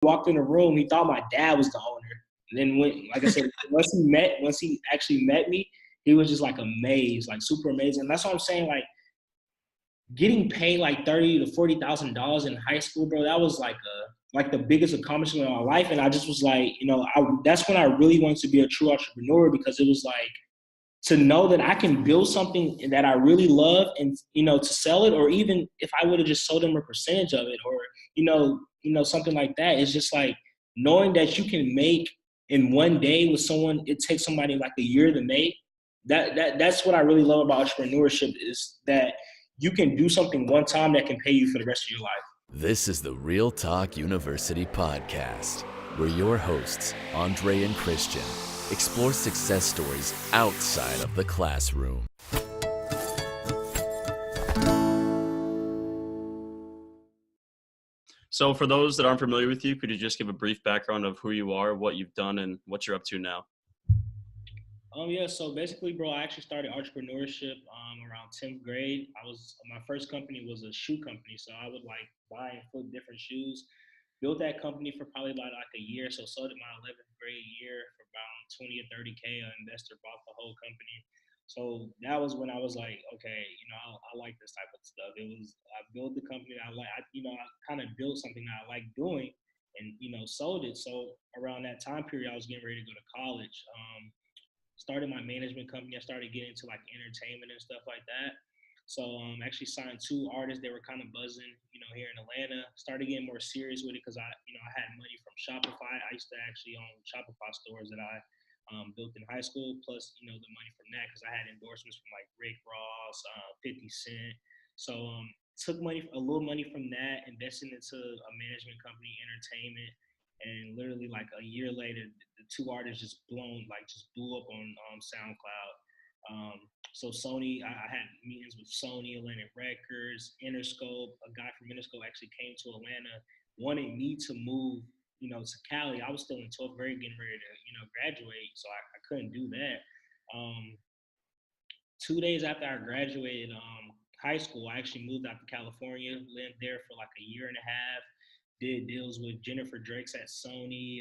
Walked in the room, he thought my dad was the owner. And then when, like I said, once he actually met me, he was just like amazed, like super amazing. And that's what I'm saying, like getting paid like $30,000 to $40,000 in high school, bro. That was like the biggest accomplishment of my life. And I just was like, that's when I really wanted to be a true entrepreneur, because it was like to know that I can build something that I really love and, to sell it, or even if I would have just sold them a percentage of it, or, something like that. It's just like knowing that you can make in one day with someone, it takes somebody like a year to make. That's what I really love about entrepreneurship, is that you can do something one time that can pay you for the rest of your life. This is the Real Talk University podcast, where your hosts, Andre and Christian, explore success stories outside of the classroom. So for those that aren't familiar with you, could you just give a brief background of who you are, what you've done, and what you're up to now? Yeah, so basically, bro, I actually started entrepreneurship around 10th grade. My first company was a shoe company, so I would like buy and flip different shoes. Built that company for probably about like a year, so sold it my 11th grade year for about 20 or 30K. An investor bought the whole company. So that was when I was like, okay, I like this type of stuff. I built the company that I like. I kind of built something that I like doing, and sold it. So around that time period, I was getting ready to go to college. Started my management company. I started getting into like entertainment and stuff like that. So actually signed 2 artists. They were kind of buzzing, here in Atlanta. Started getting more serious with it because I had money from Shopify. I used to actually own Shopify stores that I built in high school, plus, the money from that because I had endorsements from like Rick Ross, 50 Cent. So took a little money from that, invested into a management company, entertainment. And literally like a year later, the 2 artists just blew up on SoundCloud. So Sony, I had meetings with Sony, Atlantic Records, Interscope. A guy from Interscope actually came to Atlanta, wanted me to move, to Cali. I was still in 12th grade, getting ready to, graduate, so I couldn't do that. 2 days after I graduated high school, I actually moved out to California, lived there for like a year and a half. Did deals with Jennifer Drakes at Sony,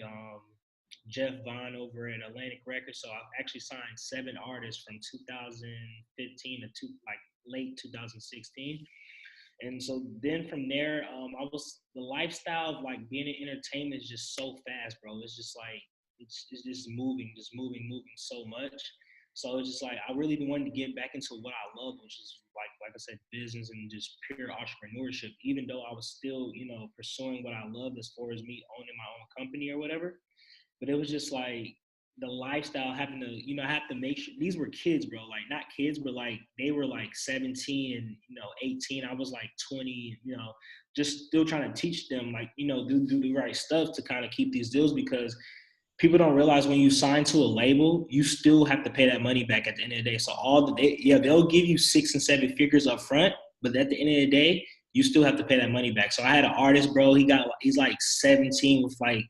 Jeff Vaughn over at Atlantic Records. So I actually signed 7 artists from 2015 to late 2016. And so then from there, the lifestyle of like being in entertainment is just so fast, bro. It's just like, it's just moving so much. So it's just like, I really wanted to get back into what I love, which is like I said, business and just pure entrepreneurship, even though I was still, pursuing what I loved as far as me owning my own company or whatever. But it was just like the lifestyle, having to, I have to make sure these were kids, bro, like not kids, but like they were like 17 and, 18. I was like 20, just still trying to teach them, like, do the right stuff to kind of keep these deals, because people don't realize when you sign to a label, you still have to pay that money back at the end of the day. So they'll give you 6 and 7 figures up front, but at the end of the day, you still have to pay that money back. So I had an artist, bro. He's like 17 with like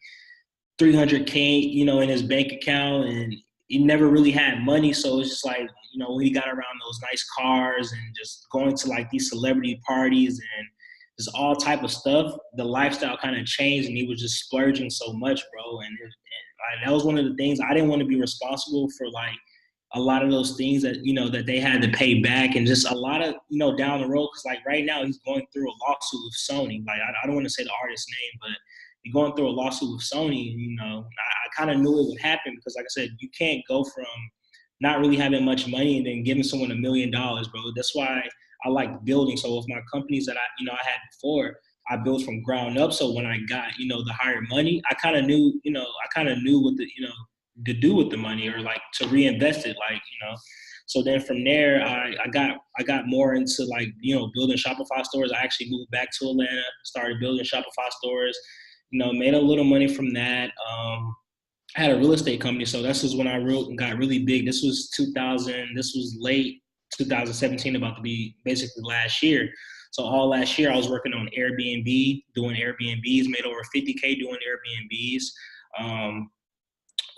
300K, in his bank account, and he never really had money. So it's just like, when he got around those nice cars and just going to like these celebrity parties and just all type of stuff, the lifestyle kind of changed, and he was just splurging so much, bro. And that was one of the things. I didn't want to be responsible for like a lot of those things that, that they had to pay back, and just a lot of, down the road. Cause like right now he's going through a lawsuit with Sony. Like, I don't want to say the artist's name, but he's going through a lawsuit with Sony. And, I kind of knew it would happen because, like I said, you can't go from not really having much money and then giving someone $1 million, bro. That's why I like building. So with my companies that I had before, I built from ground up. So when I got, the higher money, I kind of knew what to do with the money, or like to reinvest it, like, So then from there, I got more into like, building Shopify stores. I actually moved back to Atlanta, started building Shopify stores, made a little money from that. I had a real estate company. So this is when I got really big. This was late 2017, about to be basically last year. So all last year I was working on Airbnb, doing Airbnbs, made over 50K doing Airbnbs.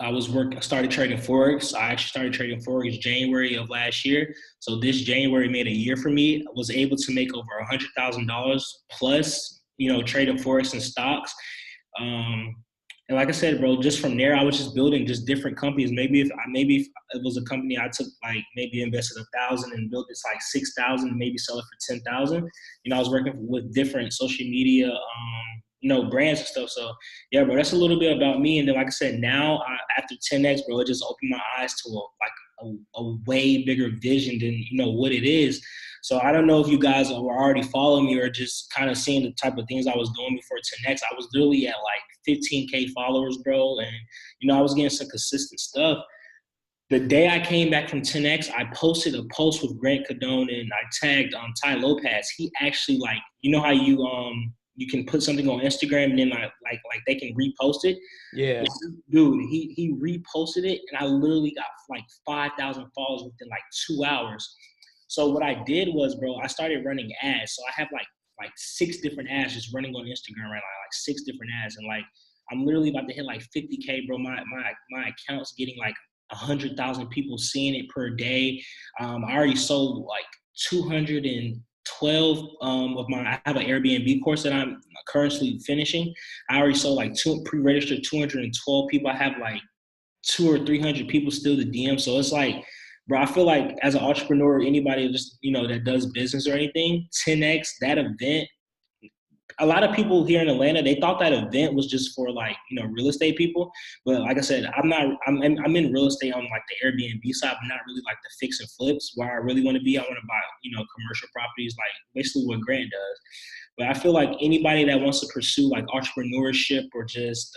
I started trading Forex. I actually started trading Forex January of last year. So this January made a year for me. I was able to make over $100,000 plus, trading Forex and stocks. And like I said, bro, just from there, I was just building just different companies. Maybe if it was a company I took like maybe invested 1,000 and built this like 6,000, and maybe sell it for 10,000. I was working with different social media, brands and stuff. So yeah, bro, that's a little bit about me. And then like I said, now after 10x, bro, it just opened my eyes to a way bigger vision than what it is. So I don't know if you guys were already following me or just kind of seeing the type of things I was doing before 10x. I was literally at like 15K followers, bro, and I was getting some consistent stuff. The day I came back from 10x, I posted a post with Grant Cardone and I tagged Ty Lopez. He actually how you can put something on Instagram and then like they can repost it. Yeah. Dude, he reposted it and I literally got like 5,000 followers within like 2 hours. So what I did was, bro, I started running ads. So I have like 6 different ads just running on Instagram right now, like 6 different ads, and like I'm literally about to hit like 50K, bro. My account's getting like 100,000 people seeing it per day. I already sold like 212 of my. I have an Airbnb course that I'm currently finishing. I already sold like pre-registered 212 people. I have like 200 or 300 people still to DM. So it's like, bro, I feel like as an entrepreneur, anybody just that does business or anything, 10x that event. A lot of people here in Atlanta, they thought that event was just for like real estate people, but like I said, I'm not. I'm in real estate on like the Airbnb side, but not really like the fix and flips where I really want to be. I want to buy commercial properties, like basically what Grant does. But I feel like anybody that wants to pursue like entrepreneurship or just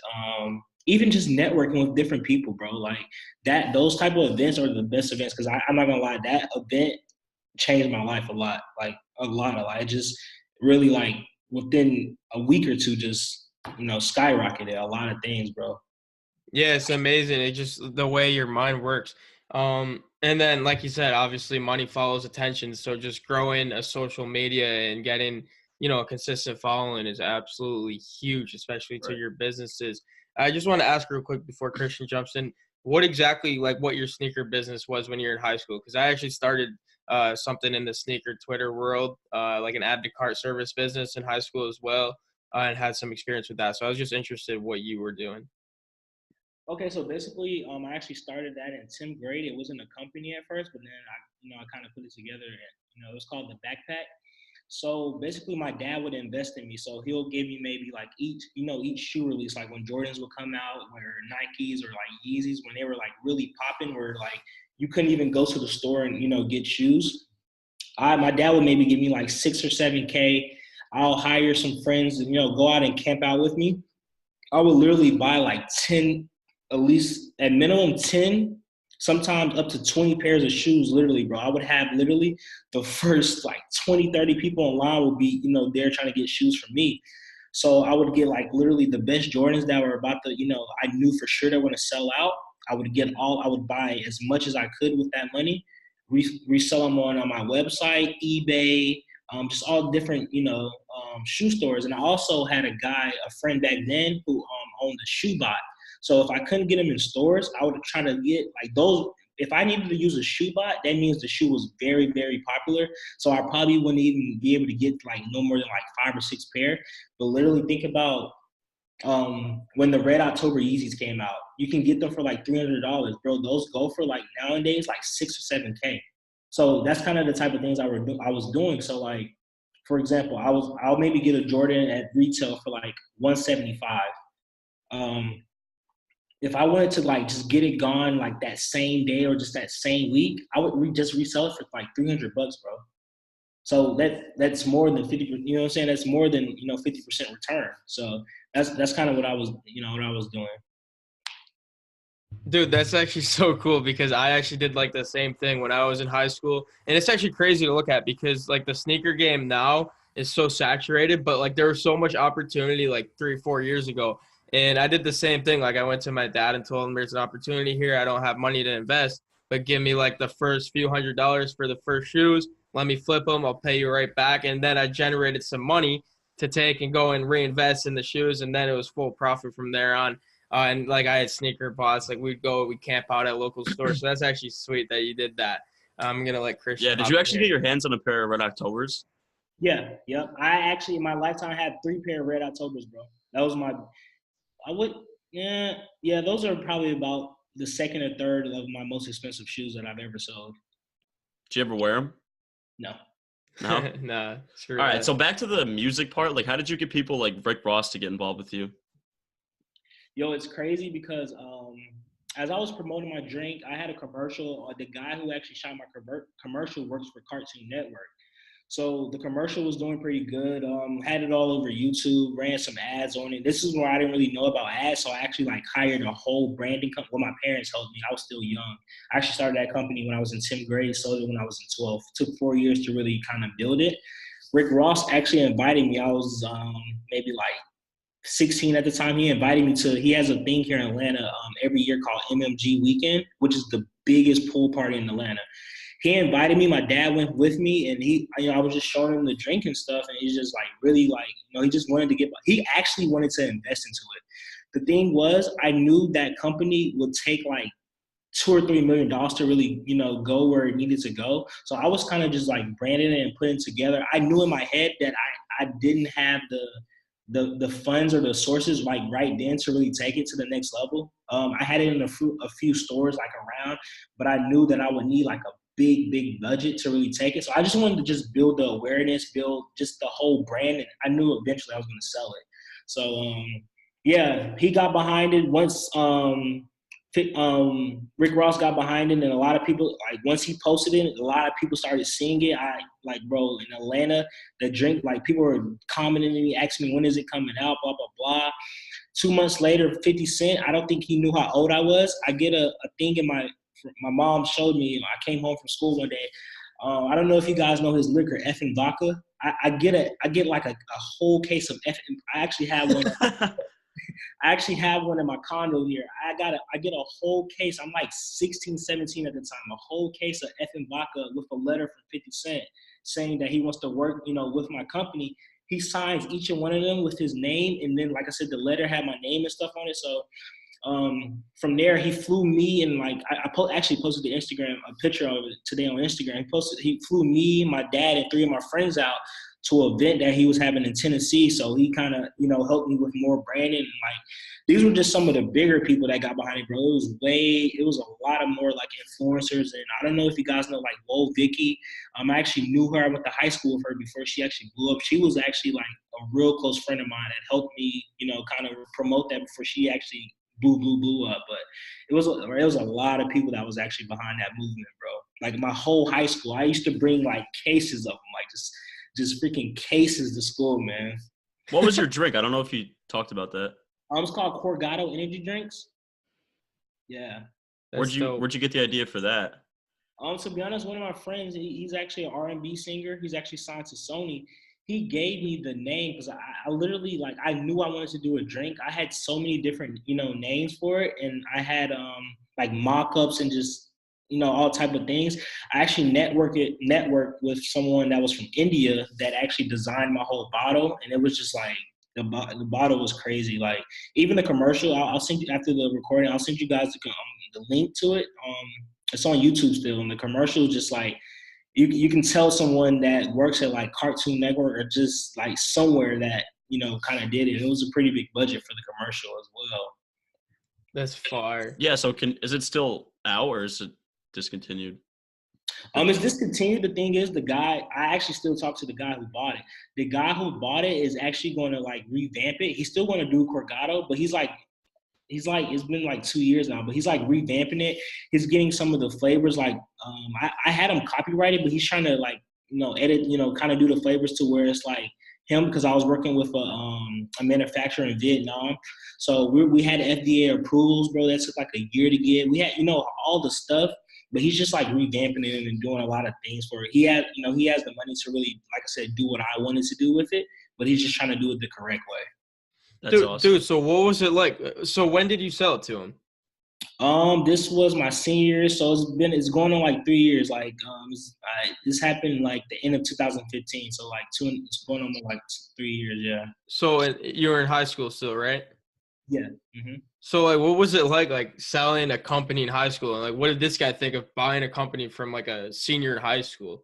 even just networking with different people, bro, like those type of events are the best events because I'm not gonna lie, that event changed my life a lot, like a lot. It just really like within a week or two, just skyrocketed a lot of things, bro. Yeah, it's amazing. It's just the way your mind works. And then, like you said, obviously money follows attention. So just growing a social media and getting, a consistent following is absolutely huge, especially to Right. your businesses. I just want to ask real quick before Christian jumps in, what exactly what your sneaker business was when you were in high school? Because I actually started something in the sneaker Twitter world, like an add to cart service business in high school as well, and had some experience with that. So I was just interested in what you were doing. Okay, so basically, I actually started that in 10th grade. It wasn't a company at first, but then I kind of put it together. And, it was called the Backpack. So basically, my dad would invest in me. So he'll give me maybe like each shoe release, like when Jordans would come out, or Nikes or like Yeezys, when they were like really popping, where like you couldn't even go to the store and get shoes. My dad would maybe give me like 6 or 7K. I'll hire some friends and go out and camp out with me. I would literally buy like 10, at least at minimum 10, sometimes up to 20 pairs of shoes, literally, bro. I would have literally the first like 20, 30 people online would be, there trying to get shoes from me. So I would get like literally the best Jordans that were about to, I knew for sure they were going to sell out. I would buy as much as I could with that money, resell them on my website, eBay, just all different, shoe stores. And I also had a friend back then who owned a shoe bot. So if I couldn't get them in stores, I would try to get like those. If I needed to use a shoe bot, that means the shoe was very, very popular. So I probably wouldn't even be able to get like no more than like 5 or 6 pair. But literally think about when the Red October Yeezys came out, you can get them for like $300, bro. Those go for like nowadays like 6 or 7K. So that's kind of the type of things I was doing. So like, for example, I'll maybe get a Jordan at retail for like 175. If I wanted to like just get it gone like that same day or just that same week, I would just resell it for like $300, bro. So that's more than 50. You know what I'm saying? That's more than 50% return. So that's kind of what I was doing. Dude, that's actually so cool because I actually did like the same thing when I was in high school. And it's actually crazy to look at because like the sneaker game now is so saturated, but like there was so much opportunity like 3 or 4 years ago. And I did the same thing. Like I went to my dad and told him there's an opportunity here. I don't have money to invest, but give me like the first few $100s for the first shoes. Let me flip them. I'll pay you right back. And then I generated some money to take and go and reinvest in the shoes. And then it was full profit from there on. And like I had sneaker bots, like we'd camp out at local stores. So that's actually sweet that you did that. I'm gonna let Christian. Yeah. Did you actually get your hands on a pair of Red Octobers? Yeah, yep. I actually in my lifetime had 3 pair of Red Octobers, bro. That was I would, yeah. Those are probably about the second or third of my most expensive shoes that I've ever sold. Do you ever wear them? No. No. Nah, screw All right. that. So back to the music part. Like, how did you get people like Rick Ross to get involved with you? Yo, it's crazy because as I was promoting my drink, I had a commercial. The guy who actually shot my commercial works for Cartoon Network. So the commercial was doing pretty good. Had it all over YouTube, ran some ads on it. This is where I didn't really know about ads, so I actually like hired a whole branding company. Well, my parents helped me. I was still young. I actually started that company when I was in 10th grade, sold it when I was in 12th. Took 4 years to really kind of build it. Rick Ross actually invited me. I was maybe like 16 at the time. He invited me to, he has a thing here in Atlanta every year called MMG Weekend, which is the biggest pool party in Atlanta. He invited me. My dad went with me, and I was just showing him the drink and stuff, and he's just like really like, he just wanted to he actually wanted to invest into it. The thing was, I knew that company would take like $2 or $3 million to really, go where it needed to go. So I was kind of just like branding it and putting it together. I knew in my head that I didn't have the funds or the sources like right then to really take it to the next level. I had it in a few stores like around, but I knew that I would need like a big budget to really take it. So I just wanted to just build the awareness, build just the whole brand, and I knew eventually I was going to sell it. So yeah, he got behind it once. Rick Ross got behind it, and a lot of people, like once he posted it, a lot of people started seeing it. I like, bro, in Atlanta, the drink, like people were commenting to me, asking me when is it coming out, blah blah blah. 2 months later, 50 Cent, I don't think he knew how old I was. I get a thing in my mom showed me. I came home from school one day. I don't know if you guys know his liquor, effing vodka. I get like a whole case of effing. I actually have one. I actually have one in my condo here. I get a whole case. I'm like 16, 17 at the time. A whole case of effing vodka with a letter from 50 Cent saying that he wants to work, with my company. He signs each and one of them with his name, and then, like I said, the letter had my name and stuff on it. So from there, he flew me, and like actually posted the Instagram a picture of it today on Instagram. He flew me, my dad, and 3 of my friends out to an event that he was having in Tennessee. So he kind of, helped me with more branding. And like, these were just some of the bigger people that got behind it, bro. It was a lot of more like influencers. And I don't know if you guys know like Lil Vicky. I actually knew her. I went to high school with her before she actually blew up. She was actually like a real close friend of mine that helped me, kind of promote that before she actually blew up. But it was a lot of people that was actually behind that movement, bro. Like my whole high school, I used to bring like cases of them, like just freaking cases to school, man. What was your drink? I don't know if you talked about that. It's called Gato energy drinks. Yeah. Where'd That's you dope. where'd you get the idea for that? To be honest, one of my friends, he's actually an R&B singer. He's actually signed to Sony. He gave me the name because I literally, like, I knew I wanted to do a drink. I had so many different, names for it, and I had like mock-ups and just, all type of things. I actually networked with someone that was from India that actually designed my whole bottle, and it was just like the bottle was crazy. Like even the commercial, I'll send you after the recording. I'll send you guys the link to it. It's on YouTube still, and the commercial just like you can tell someone that works at like Cartoon Network or just like somewhere that kind of did it. It was a pretty big budget for the commercial as well. That's fire. Yeah. So is it still out or is it discontinued? It's discontinued. The thing is, I actually still talk to the guy who bought it. The guy who bought it is actually going to like revamp it. He's still going to do Corgato, but he's like, it's been like 2 years now, but he's like revamping it. He's getting some of the flavors. Like, I had him copyrighted, but he's trying to like, edit, kind of do the flavors to where it's like him. Because I was working with a manufacturer in Vietnam. So we had FDA approvals, bro. That took like a year to get. We had, all the stuff. But he's just like revamping it and doing a lot of things for it. He has the money to really, like I said, do what I wanted to do with it. But he's just trying to do it the correct way. That's awesome. Dude, so what was it like? So when did you sell it to him? This was my senior year, so it's going on like 3 years. Like, this happened like the end of 2015, so like it's going on like 3 years, yeah. So you were in high school still, right? Yeah. Mm-hmm. So like, what was it like selling a company in high school? And like, what did this guy think of buying a company from like a senior in high school?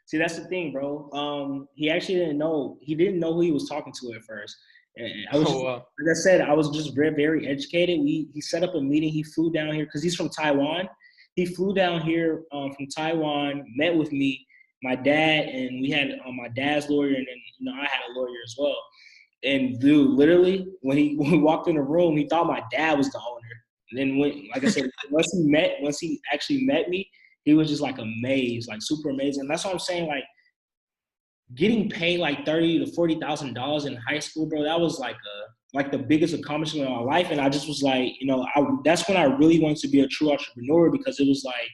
See, that's the thing, bro. He actually didn't know. He didn't know who he was talking to at first. And I was just, Oh, wow. like I said, I was just very, very educated. He set up a meeting. He flew down here because he's from Taiwan. He flew down here from Taiwan, met with me, my dad, and we had my dad's lawyer, and then I had a lawyer as well. And dude, literally, when he walked in the room, he thought my dad was the owner. And then like I said, once he actually met me, he was just like amazed, like super amazing. And that's what I'm saying, like getting paid like $30,000 to $40,000 in high school, bro. That was like the biggest accomplishment of my life. And I just was like, that's when I really wanted to be a true entrepreneur, because it was like,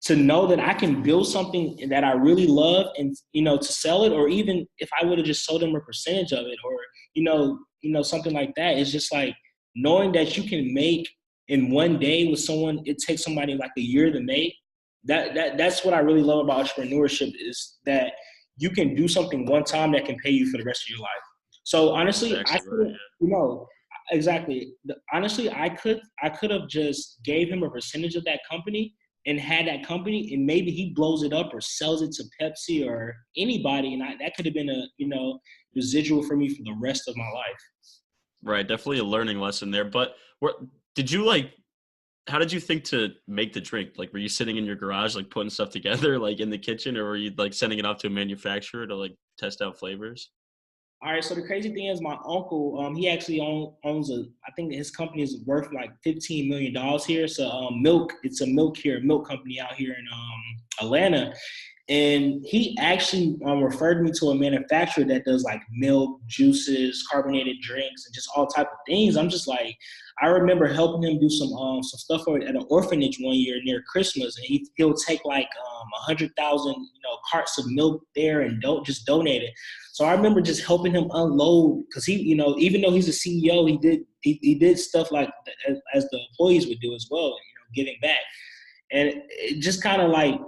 to know that I can build something that I really love and, to sell it, or even if I would have just sold them a percentage of it, or, something like that. It's just like knowing that you can make in one day with someone, it takes somebody like a year to make. That's what I really love about entrepreneurship, is that you can do something one time that can pay you for the rest of your life. So honestly, exactly. Honestly, I could have just gave him a percentage of that company and had that company, and maybe he blows it up or sells it to Pepsi or anybody, and that could have been a residual for me for the rest of my life. Right, definitely a learning lesson there. But did you how did you think to make the drink? Like, were you sitting in your garage, like putting stuff together, like in the kitchen, or were you like sending it off to a manufacturer to like test out flavors? All right, so the crazy thing is, my uncle, he actually owns I think his company is worth like $15 million here. So it's a milk company out here in Atlanta. And he actually referred me to a manufacturer that does like milk, juices, carbonated drinks, and just all type of things. I'm just like, I remember helping him do some stuff at an orphanage one year near Christmas, and he'll take like 100,000 carts of milk there and don't just donate it. So I remember just helping him unload, because he, even though he's a CEO, he did stuff like as the employees would do as well, giving back. And it just kind of like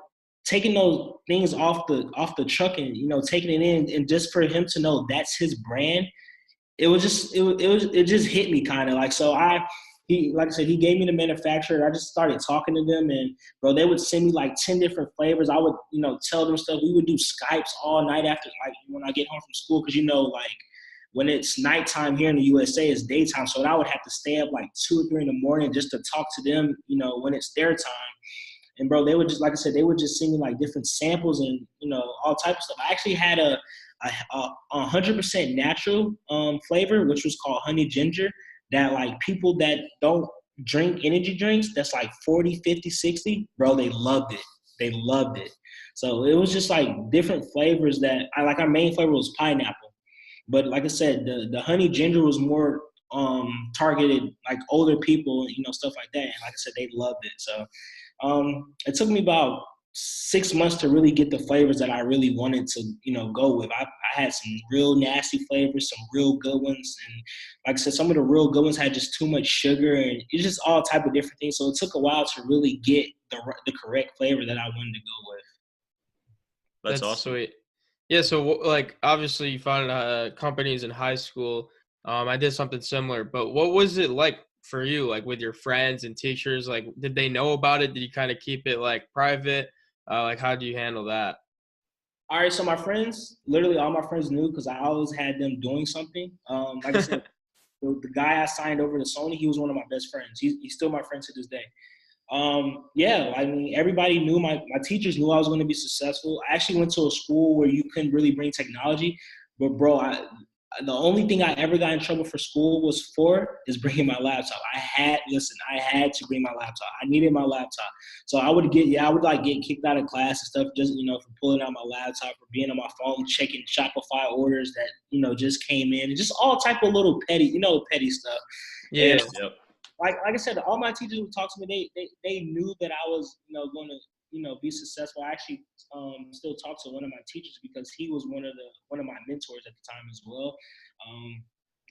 taking those things off the truck and taking it in, and just for him to know that's his brand, it just hit me kind of like. So he, like I said, he gave me the manufacturer. I just started talking to them, and bro, they would send me like 10 different flavors. I would tell them stuff. We would do Skypes all night after, like when I get home from school, because like when it's nighttime here in the USA, it's daytime. So I would have to stay up like 2 or 3 in the morning just to talk to them, when it's their time. And bro, they would just, like I said, they would just send me like different samples and all type of stuff. I actually had a 100% natural flavor, which was called honey ginger, that like people that don't drink energy drinks, that's like 40, 50, 60, bro, they loved it. They loved it. So it was just like different flavors that our main flavor was pineapple. But like I said, the honey ginger was more targeted like older people, stuff like that. And like I said, they loved it. So it took me about 6 months to really get the flavors that I really wanted to, go with. I had some real nasty flavors, some real good ones. And like I said, some of the real good ones had just too much sugar, and it's just all type of different things. So it took a while to really get the correct flavor that I wanted to go with. That's awesome. Sweet. Yeah, so like obviously you founded companies in high school. I did something similar, but what was it like for you, like with your friends and teachers? Like, did they know about it? Did you kind of keep it like private? Like, how do you handle that? All right, so my friends, literally all my friends knew, because I always had them doing something. Like I said, the guy I signed over to Sony, he was one of my best friends. He's still my friend to this day. Yeah, I mean, everybody knew, my teachers knew I was going to be successful. I actually went to a school where you couldn't really bring technology, but bro, the only thing I ever got in trouble for school is bringing my laptop. I had to bring my laptop. I needed my laptop. So I would get kicked out of class and stuff, just, for pulling out my laptop or being on my phone, checking Shopify orders that, just came in, and just all type of little petty stuff. Yeah. And like I said, all my teachers would talk to me. They knew that I was, going to, be successful. I actually still talk to one of my teachers, because he was one of my mentors at the time as well.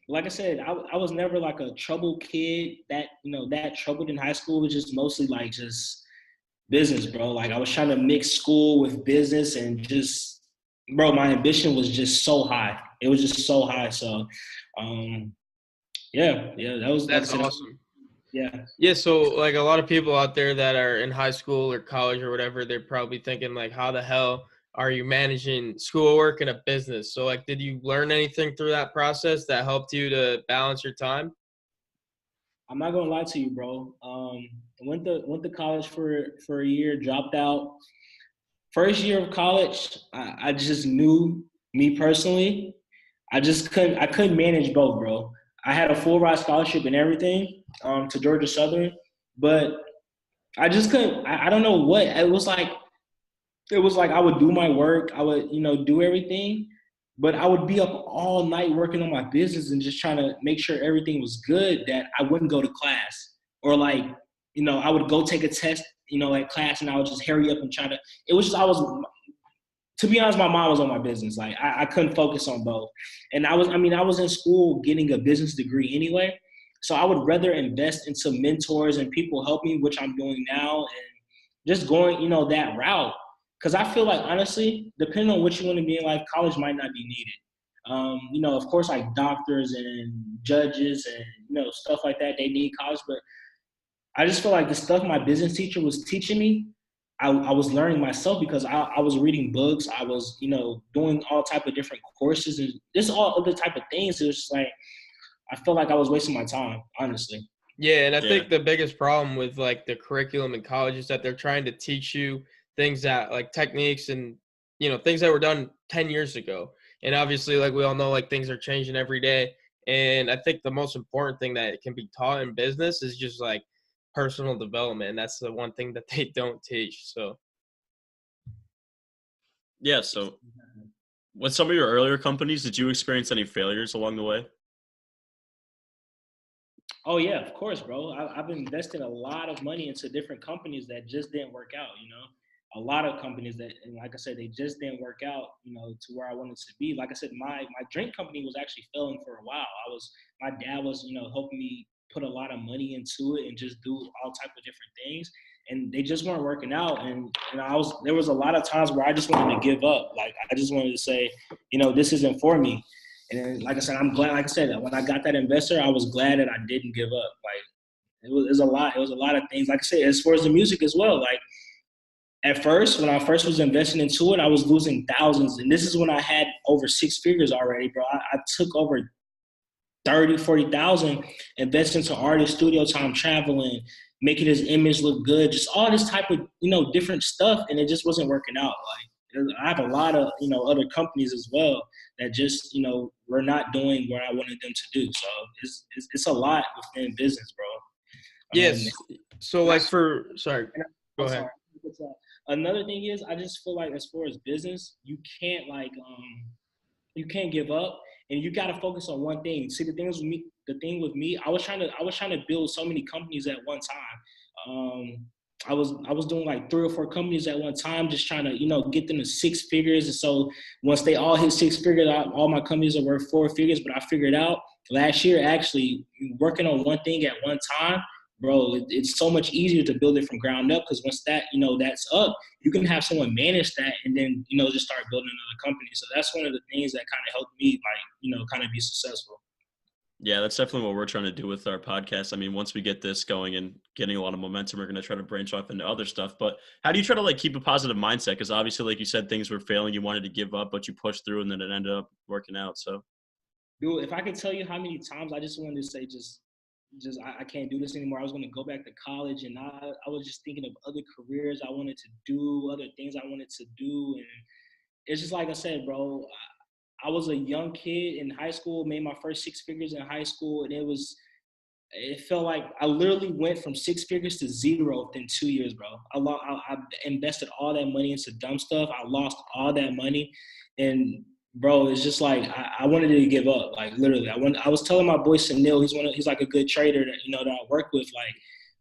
Like I said, I was never like a troubled kid that troubled in high school. It was just mostly like just business, bro. Like I was trying to mix school with business, and just, bro, my ambition was just so high. It was just so high. So, yeah, that was, That's like I said, awesome. yeah. Yeah, so like a lot of people out there that are in high school or college or whatever, they're probably thinking like, how the hell are you managing schoolwork and a business? So like, did you learn anything through that process that helped you to balance your time? I'm not gonna lie to you, bro. Went to college for a year, dropped out. First year of college, I just knew, me personally, I couldn't manage both, bro. I had a full ride scholarship and everything to Georgia Southern, but I just couldn't. I don't know what it was like. It was like I would do my work, I would do everything, but I would be up all night working on my business and just trying to make sure everything was good that I wouldn't go to class or like I would go take a test at class and I would just hurry up and try to. It was just I was to be honest, my mind was on my business. Like I couldn't focus on both. And I was in school getting a business degree anyway. So I would rather invest in some mentors and people help me, which I'm doing now, and just going, that route. Because I feel like honestly, depending on what you want to be in life, college might not be needed. Of course, like doctors and judges and stuff like that, they need college. But I just feel like the stuff my business teacher was teaching me, I was learning myself because I was reading books. I was, doing all type of different courses and just all other type of things. It was just like, I felt like I was wasting my time, honestly. Yeah, and I Yeah. think the biggest problem with like the curriculum in college is that they're trying to teach you things that like techniques and things that were done 10 years ago. And obviously, like we all know, like things are changing every day. And I think the most important thing that can be taught in business is just like personal development. And that's the one thing that they don't teach. So Yeah. So with some of your earlier companies, did you experience any failures along the way? Oh yeah, of course, bro. I've invested a lot of money into different companies that just didn't work out. A lot of companies that, and like I said, they just didn't work out. To where I wanted to be. Like I said, my drink company was actually failing for a while. My dad was, helping me put a lot of money into it and just do all type of different things, and they just weren't working out. And there was a lot of times where I just wanted to give up. Like I just wanted to say, this isn't for me. And then, like I said, I'm glad. Like I said, when I got that investor, I was glad that I didn't give up. Like it was a lot. It was a lot of things. Like I said, as far as the music as well. Like at first, when I first was investing into it, I was losing thousands. And this is when I had over six figures already, bro. I took over 30, 40,000, invest into artist, studio time, traveling, making his image look good, just all this type of, different stuff. And it just wasn't working out. Like I have a lot of, other companies as well that just, were not doing what I wanted them to do. So it's a lot within business, bro. yes. So like sorry, go I'm ahead. sorry. Another thing is, I just feel like as far as business, you can't you can't give up, and you got to focus on one thing. See, the thing with me, I was trying to build so many companies at one time. I was doing like 3 or 4 companies at one time, just trying to get them to six figures. And so once they all hit six figures, all my companies are worth 4 figures. But I figured out last year, actually working on one thing at one time, bro, it's so much easier to build it from ground up, because once that's up, you can have someone manage that and then just start building another company. So that's one of the things that kind of helped me, like kind of be successful. Yeah, that's definitely what we're trying to do with our podcast. I mean, once we get this going and getting a lot of momentum, we're going to try to branch off into other stuff. But how do you try to like keep a positive mindset? Because obviously, like you said, things were failing. You wanted to give up, but you pushed through, and then it ended up working out. So, Dude, if I could tell you how many times I just wanted to say, I can't do this anymore. I was going to go back to college, and I was just thinking of other careers I wanted to do, other things I wanted to do. And it's just like I said, bro, I was a young kid in high school, made my first six figures in high school, and it felt like I literally went from six figures to zero within 2 years, bro. I invested all that money into dumb stuff. I lost all that money, and bro, it's just like I wanted to give up. Like literally, I was telling my boy Sunil, he's like a good trader that I work with. Like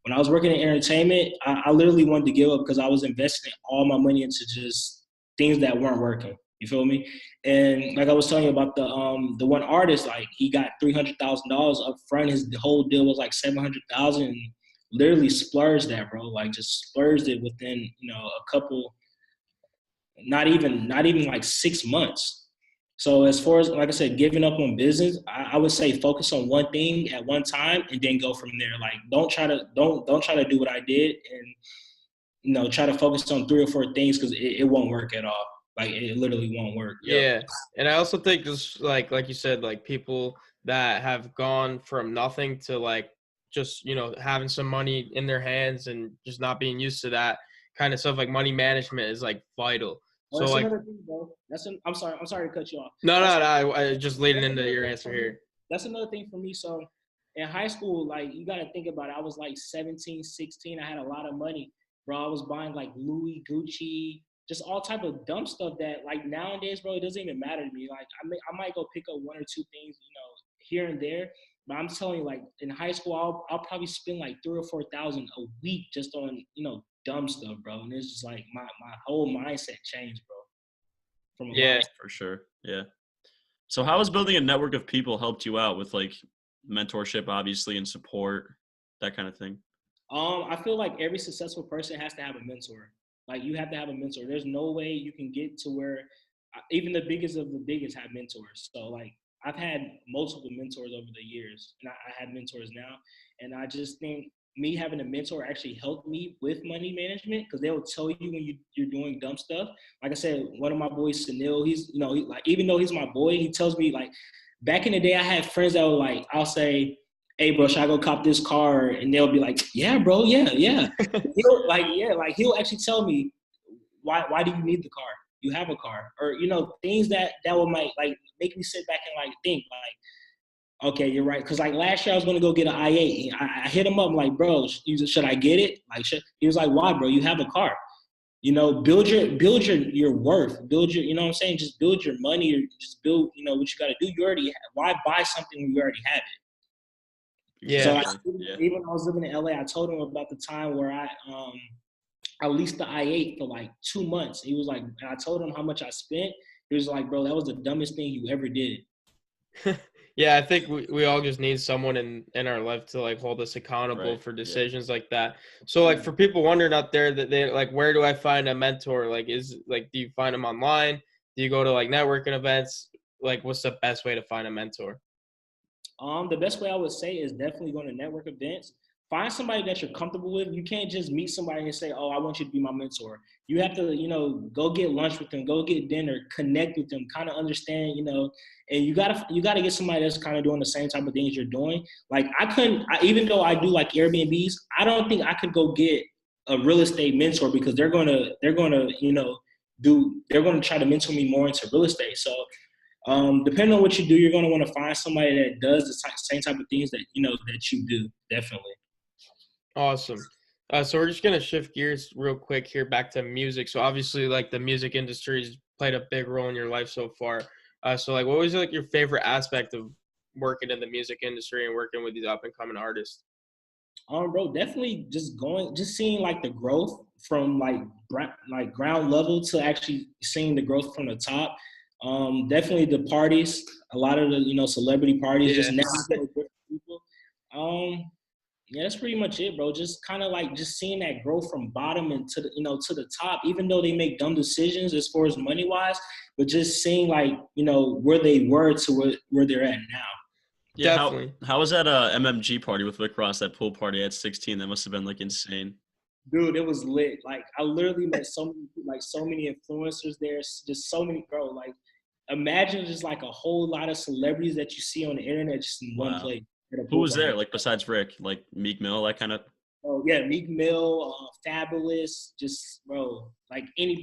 when I was working in entertainment, I literally wanted to give up because I was investing all my money into just things that weren't working. You feel me? And like I was telling you about the one artist, like he got $300,000 up front. The whole deal was like 700,000. Literally splurged that, bro. Like just splurged it within a couple, not even like 6 months. So as far as like I said, giving up on business, I would say focus on one thing at one time and then go from there. Like don't try to do what I did and try to focus on 3 or 4 things because it won't work at all. Like it literally won't work. Yep. Yeah, and I also think just like you said, like people that have gone from nothing to like just having some money in their hands and just not being used to that kind of stuff, like money management is like vital. Well, So that's like another thing, bro. I'm sorry to cut you off. no That's no no, I just leading that's into another your thing answer for me. here. That's another thing for me. So in high school, like you got to think about it. I was like 17, 16. I had a lot of money, bro. I was buying like Louis, Gucci, just all type of dumb stuff that like nowadays, bro, it doesn't even matter to me. Like I might go pick up one or two things, here and there. But I'm telling you, like in high school, I'll probably spend like 3 or 4 thousand a week just on dumb stuff, bro. And it's just like my whole mindset changed, bro, from a Yeah. mindset. For sure. Yeah. So how has building a network of people helped you out with like mentorship, obviously, and support, that kind of thing? I feel like every successful person has to have a mentor. Like you have to have a mentor. There's no way you can get to where even the biggest of the biggest have mentors. So like I've had multiple mentors over the years, and I have mentors now. And I just think me having a mentor actually helped me with money management because they will tell you when you're doing dumb stuff. Like I said, one of my boys, Sunil, he's like even though he's my boy, he tells me like back in the day I had friends that were like I'll say, hey bro, should I go cop this car? And they'll be like, yeah, bro, yeah. He'll actually tell me, why do you need the car? You have a car. Or, things that will might like make me sit back and like think like, okay, you're right. Cause like last year I was gonna go get an i8. I hit him up, I'm like, bro, should I get it? Like he was like, why, bro? You have a car. Build your worth. Build your, you know what I'm saying? Just build your money or just build, what you gotta do. You already have, why buy something when you already have it? Yeah. So even when I was living in LA, I told him about the time where I leased the i8 for like 2 months. He was like, and I told him how much I spent. He was like, bro, that was the dumbest thing you ever did. Yeah, I think we all just need someone in our life to like hold us accountable Right. for decisions like that. So like for people wondering out there that they like, where do I find a mentor? Like do you find them online? Do you go to like networking events? Like what's the best way to find a mentor? The best way I would say is definitely going to network events. Find somebody that you're comfortable with. You can't just meet somebody and say, oh, I want you to be my mentor. You have to, go get lunch with them, go get dinner, connect with them, kind of understand, and you gotta get somebody that's kind of doing the same type of things you're doing. Like even though I do like Airbnbs, I don't think I could go get a real estate mentor because they're gonna, they're gonna try to mentor me more into real estate. So depending on what you do, you're going to want to find somebody that does the same type of things that that you do. Definitely. Awesome. So we're just gonna shift gears real quick here back to music. So obviously, like the music industry has played a big role in your life so far. So like, what was like your favorite aspect of working in the music industry and working with these up and coming artists? Bro, definitely just seeing like the growth from like ground level to actually seeing the growth from the top. Definitely the parties, a lot of the celebrity parties, just networking with different people. Yeah, that's pretty much it, bro. Just kind of like just seeing that growth from bottom and to the to the top, even though they make dumb decisions as far as money wise, but just seeing like where they were to where they're at now. Yeah. Definitely. How was that MMG party with Rick Ross, that pool party at 16? That must have been like insane. Dude, it was lit. Like I literally met so many influencers there, just so many, bro. Like imagine just like a whole lot of celebrities that you see on the internet just in one place. Who was there? Like besides Rick, like Meek Mill, that kind of. Oh yeah, Meek Mill, Fabulous, just bro, like with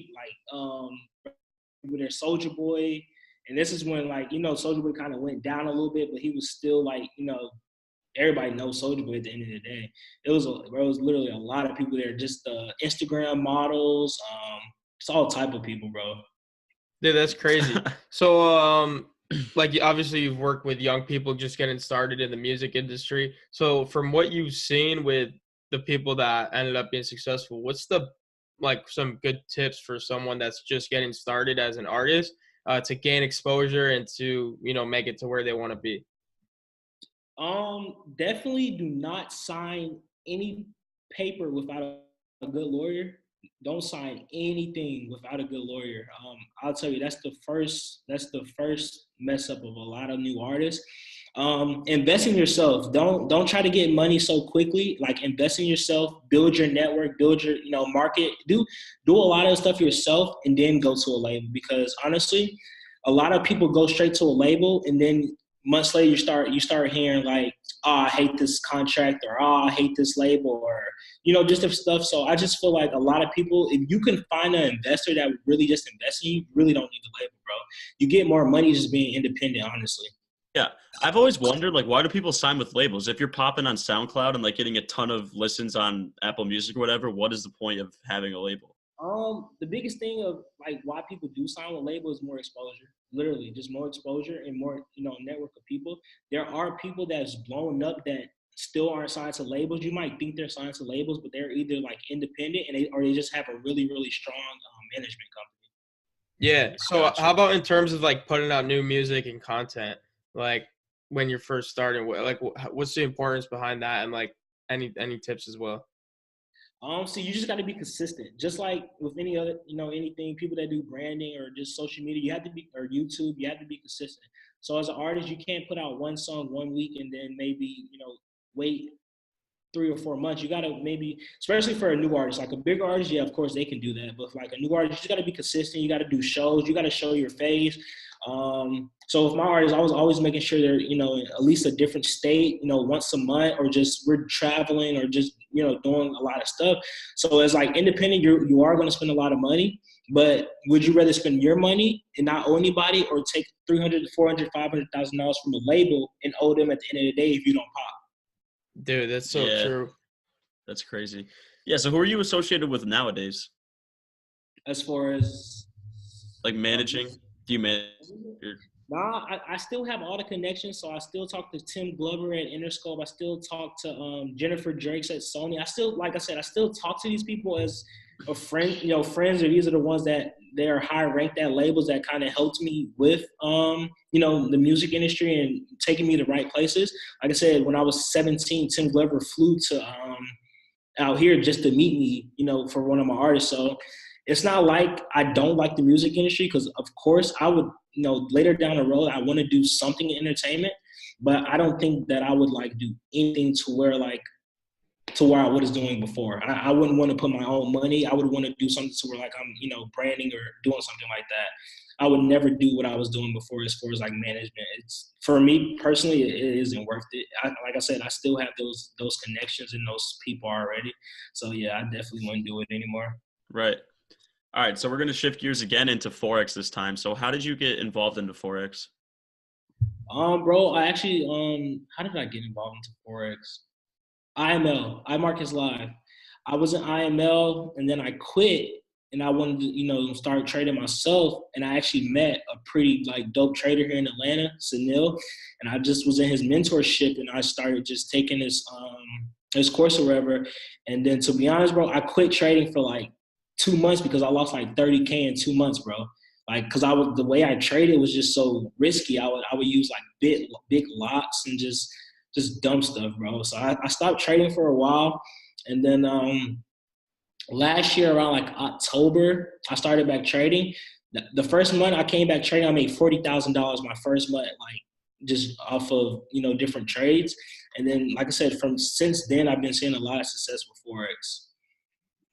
their Soldier Boy, and this is when like Soldier Boy kind of went down a little bit, but he was still like everybody knows Soldier Boy at the end of the day. It was literally a lot of people there, just Instagram models, it's all type of people, bro. Dude, that's crazy. So, like obviously you've worked with young people just getting started in the music industry. So from what you've seen with the people that ended up being successful, what's some good tips for someone that's just getting started as an artist to gain exposure and to, make it to where they want to be? Definitely do not sign any paper without a good lawyer. Don't sign anything without a good lawyer. I'll tell you that's the first mess up of a lot of new artists. Invest in yourself. Don't try to get money so quickly. Like invest in yourself, build your network, build your market. Do a lot of stuff yourself, and then go to a label. Because honestly, a lot of people go straight to a label, and then months later you start hearing like, oh, I hate this contract, or oh, I hate this label, or just different stuff. So I just feel like a lot of people, if you can find an investor that would really just invest in you, you really don't need the label, bro. You get more money just being independent, honestly. Yeah. I've always wondered, like, why do people sign with labels? If you're popping on SoundCloud and like getting a ton of listens on Apple Music or whatever, what is the point of having a label? The biggest thing of like why people do sign with label is more exposure. Literally, just more exposure and more, network of people. There are people that's blown up that still aren't signed to labels. You might think they're signed to labels, but they're either like independent or they just have a really, really strong management company. Yeah. So Gotcha. how about in terms of like putting out new music and content, like when you're first starting, like what's the importance behind that, and like any tips as well? So you just got to be consistent. Just like with any other, anything, people that do branding or just social media, you have to be, or YouTube, you have to be consistent. So as an artist, you can't put out one song 1 week and then maybe, wait 3 or 4 months. You got to maybe, especially for a new artist, like a bigger artist, yeah, of course they can do that. But like a new artist, you just got to be consistent. You got to do shows. You got to show your face. So with my artists, I was always making sure they're, in at least a different state, once a month, or just we're traveling, or just, doing a lot of stuff. So as like independent, you are going to spend a lot of money, but would you rather spend your money and not owe anybody, or take $300, $400, $500,000 from a label and owe them at the end of the day if you don't pop? Dude, that's so true. That's crazy. Yeah. So who are you associated with nowadays? As far as like managing, do you manage? Nah, I still have all the connections. So I still talk to Tim Glover at Interscope. I still talk to Jennifer Drakes at Sony. I still, like I said, I still talk to these people as a friend, friends, or these are the ones that they're high ranked at labels that kind of helped me with, the music industry and taking me to right places. Like I said, when I was 17, Tim Glover flew to out here just to meet me, for one of my artists. So it's not like I don't like the music industry, because of course I would, later down the road, I want to do something in entertainment, but I don't think that I would like do anything to where I was doing before. I wouldn't want to put my own money. I would want to do something to where like I'm, branding or doing something like that. I would never do what I was doing before as far as like management. It's, for me personally, it isn't worth it. Like I said, I still have those connections and those people already. So yeah, I definitely wouldn't do it anymore. Right. All right. So we're going to shift gears again into Forex this time. So how did you get involved into Forex? Bro, I actually, how did I get involved into Forex? IML, iMarkets Live. I was in IML and then I quit and I wanted to, start trading myself. And I actually met a pretty like dope trader here in Atlanta, Sunil. And I just was in his mentorship and I started just taking his course or whatever. And then to be honest, bro, I quit trading for like 2 months because I lost like 30K in 2 months, bro. Like, cause the way I traded was just so risky. I would use like big lots and just dumb stuff, bro. So I stopped trading for a while. And then last year around like October, I started back trading. The first month I came back trading, I made $40,000 my first month, like just off of, different trades. And then, like I said, since then, I've been seeing a lot of success with Forex.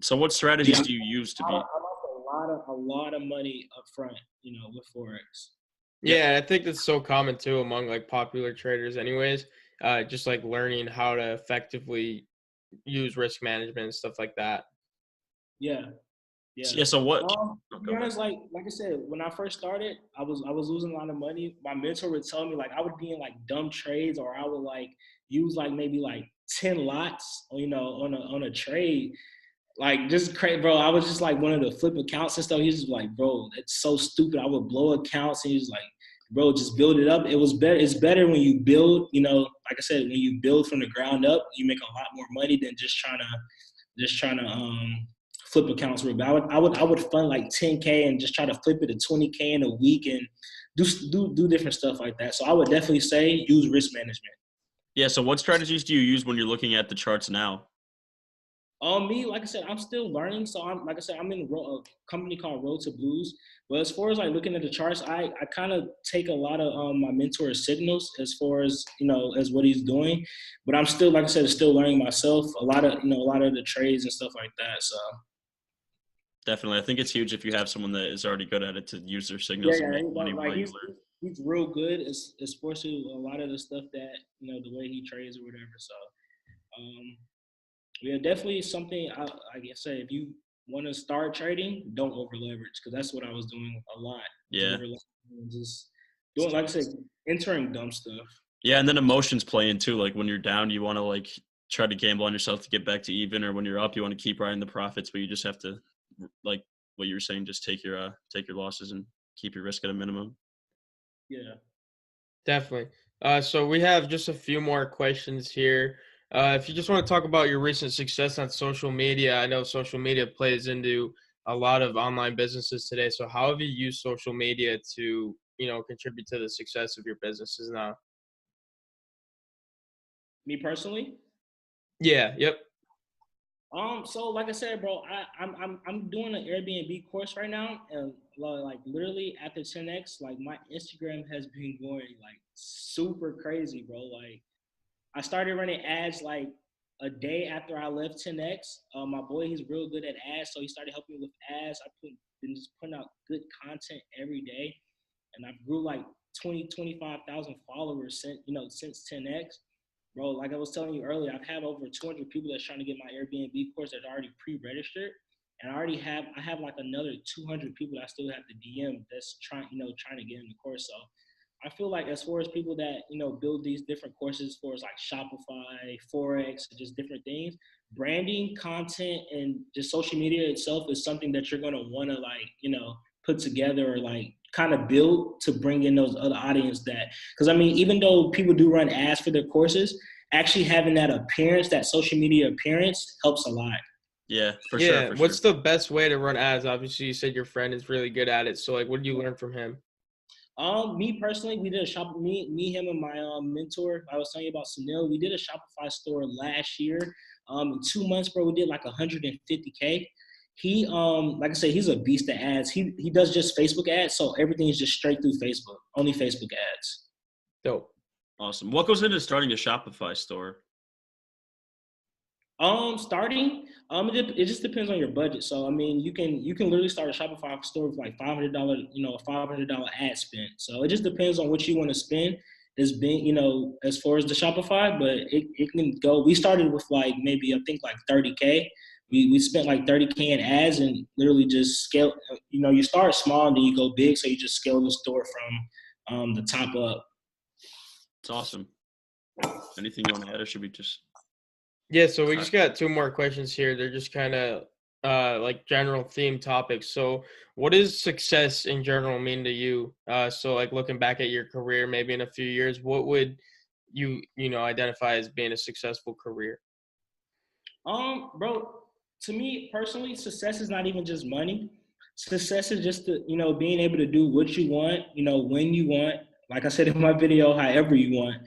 So what strategies do you use to be? I lost a lot of money up front, with Forex. Yeah, I think that's so common too among like popular traders anyways. Just like learning how to effectively use risk management and stuff like that. Yeah. Yeah. So what? To be honest, like I said, when I first started, I was losing a lot of money. My mentor would tell me like I would be in like dumb trades, or I would like use like maybe like 10 lots, on a trade. Like just crazy, bro. I was just like one of the flip accounts and stuff. He's just like, bro, it's so stupid. I would blow accounts, and he's like, bro, just build it up. It was better. It's better when you build. Like I said, when you build from the ground up, you make a lot more money than just trying to flip accounts real bad. I would fund like 10K and just try to flip it to 20K in a week and do different stuff like that. So I would definitely say use risk management. Yeah. So what strategies do you use when you're looking at the charts now? Me, like I said, I'm still learning. So like I said, I'm in a company called Road to Blues. But as far as like looking at the charts, I kind of take a lot of my mentor's signals as far as as what he's doing. But I'm still, like I said, still learning myself. A lot of the trades and stuff like that. So Definitely. I think it's huge if you have someone that is already good at it to use their yeah, signals and make money like while you learn. he's real good as far as a lot of the stuff that the way he trades or whatever. So um, yeah, definitely something. I guess say if you want to start trading, don't over leverage because that's what I was doing a lot. Yeah. Just doing, like I said, entering dumb stuff. Yeah, and then emotions play in too. Like when you're down, you want to like try to gamble on yourself to get back to even, or when you're up, you want to keep riding the profits, but you just have to, like what you were saying, just take your losses and keep your risk at a minimum. Yeah. Definitely. So we have just a few more questions here. If you just want to talk about your recent success on social media, I know social media plays into a lot of online businesses today. So how have you used social media to, contribute to the success of your businesses now? Me personally. Yeah. Yep. So like I said, bro, I'm doing an Airbnb course right now, and like literally after 10x, like my Instagram has been going like super crazy, bro. Like I started running ads like a day after I left 10x. My boy, he's real good at ads, so he started helping me with ads. Been just putting out good content every day, and I've grew like 25,000 followers since 10x. Bro, like I was telling you earlier, I've had over 200 people that's trying to get my Airbnb course that are already pre-registered, and I have like another 200 people that I still have to DM that's trying to get in the course. So I feel like as far as people that build these different courses, as far as like Shopify, Forex, just different things, branding, content, and just social media itself is something that you're gonna want to like put together or like kind of build to bring in those other audience that, because I mean, even though people do run ads for their courses, actually having that appearance, that social media appearance, helps a lot. Yeah, for sure, Yeah. for What's sure. the best way to run ads? Obviously, you said your friend is really good at it. So like, what did you learn from him? Me personally, we did a shop. Him, and my mentor. I was telling you about Sunil. We did a Shopify store last year. In 2 months, bro, we did like 150K. He, like I said, he's a beast at ads. He does just Facebook ads, so everything is just straight through Facebook, only Facebook ads. Dope. Awesome. What goes into starting a Shopify store? Starting, it just depends on your budget. So I mean, you can literally start a Shopify store with like $500, $500 ad spend. So it just depends on what you want to spend. As being, as far as the Shopify, but it can go. We started with like maybe I think like 30K. We spent like 30K in ads and literally just scale. You start small and then you go big. So you just scale the store from the top up. It's awesome. Anything you want to add, or should we just? Yeah, so we just got two more questions here. They're just kind of like general theme topics. So what does success in general mean to you? So like looking back at your career, maybe in a few years, what would you identify as being a successful career? Bro, to me personally, success is not even just money. Success is just being able to do what you want, when you want. Like I said in my video, however you want.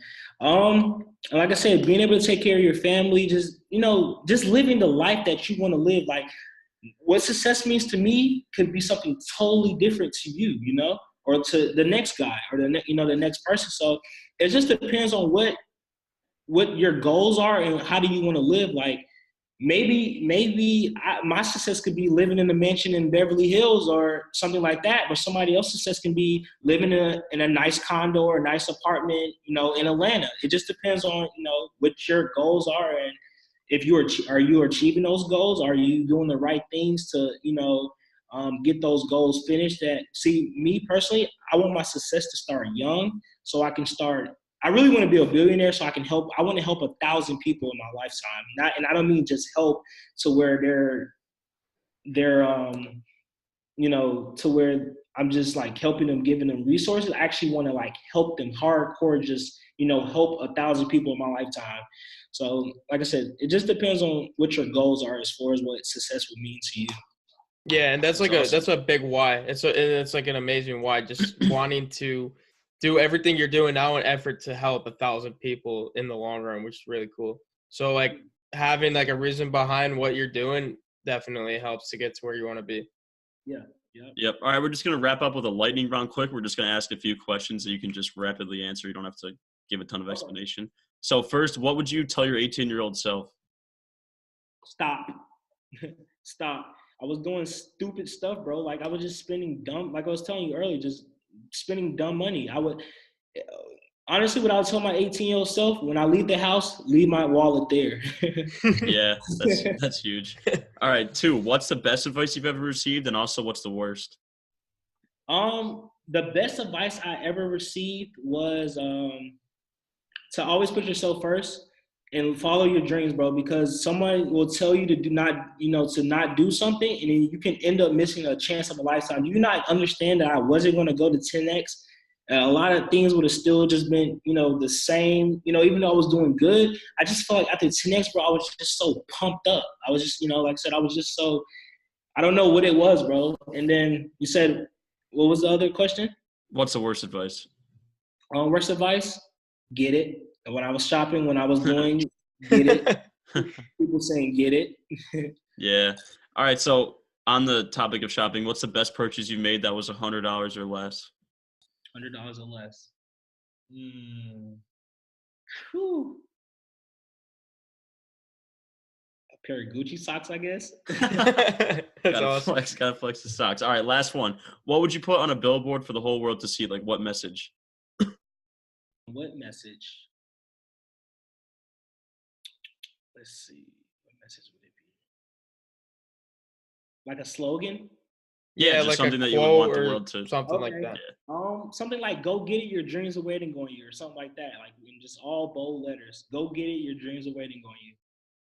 And like I said, being able to take care of your family, just living the life that you want to live. Like what success means to me could be something totally different to you, or to the next guy or the next person. So it just depends on what your goals are and how do you want to live. Like maybe my success could be living in a mansion in Beverly Hills or something like that, but somebody else's success can be living in a nice condo or a nice apartment, in Atlanta. It just depends on what your goals are, and if are you achieving those goals? Are you doing the right things to get those goals finished? That see me personally, I want my success to start young so I can start. I really want to be a billionaire so I can help. I want to help 1,000 people in my lifetime. And I don't mean just help to where they're to where I'm just like helping them, giving them resources. I actually want to like help them hardcore, just help 1,000 people in my lifetime. So like I said, it just depends on what your goals are as far as what success would mean to you. Yeah, and that's like awesome. that's a big why. It's like an amazing why. Just wanting to do everything you're doing now in effort to help 1,000 people in the long run, which is really cool. So like having like a reason behind what you're doing definitely helps to get to where you want to be. Yeah. Yeah. Yep. All right, we're just gonna wrap up with a lightning round quick. We're just gonna ask a few questions that you can just rapidly answer. You don't have to give a ton of Okay. explanation. So first, what would you tell your 18-year-old self? Stop. Stop. I was doing stupid stuff, bro. Like I was just spending dumb, like I was telling you earlier, just spending dumb money. I would honestly, what I would tell my 18-year-old self, when I leave the house, leave my wallet there. Yeah, that's huge. All right, 2, what's the best advice you've ever received, and also what's the worst? The best advice I ever received was to always put yourself first and follow your dreams, bro, because someone will tell you to do not, to not do something, and then you can end up missing a chance of a lifetime. Do you not understand that I wasn't going to go to 10X? A lot of things would have still just been, the same, even though I was doing good. I just felt like after 10X, bro, I was just so pumped up. I was just, like I said, I was just so, I don't know what it was, bro. And then you said, what was the other question? What's the worst advice? Worst advice, get it. And when I was shopping, when I was doing, get it. People saying, get it. Yeah. All right, so on the topic of shopping, what's the best purchase you made that was $100 or less? $100 or less. Whew. A pair of Gucci socks, I guess. That's Gotta awesome. flex the socks. All right, last one. What would you put on a billboard for the whole world to see? Like, what message? What message? Let's see. What message would it be? Like a slogan? Yeah, just like something a that you would want quote the or world to. something like Okay. that. Something like "Go get it, your dreams are waiting on you," or something like that. Like in just all bold letters. Go get it, your dreams are waiting on you.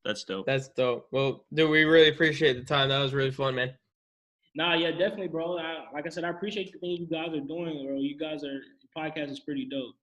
That's dope. That's dope. Well, dude, we really appreciate the time. That was really fun, man. Nah, yeah, definitely, bro. Like I said, I appreciate the thing you guys are doing, bro. Your podcast is pretty dope.